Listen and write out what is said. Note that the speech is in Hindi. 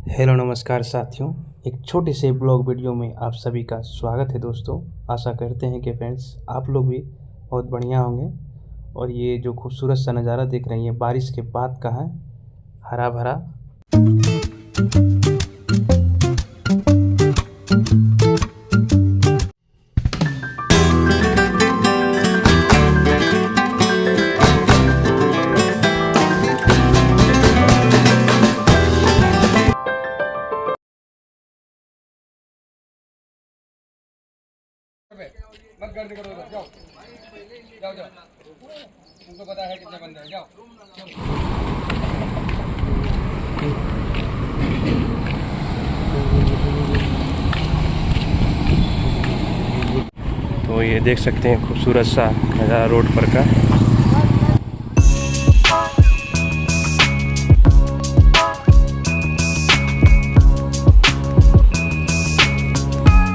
हेलो नमस्कार साथियों। एक छोटे से ब्लॉग वीडियो में आप सभी का स्वागत है दोस्तों। आशा करते हैं कि फ्रेंड्स आप लोग भी बहुत बढ़िया होंगे। और ये जो खूबसूरत सा नज़ारा देख रही हैं बारिश के बाद का है, हरा भरा। मत गर्दी करो उधर, जाओ जाओ जाओ। तुमको पता है कितने बंदे हैं, जाओ। तो ये देख सकते हैं खूबसूरत सा नज़ारा रोड पर का।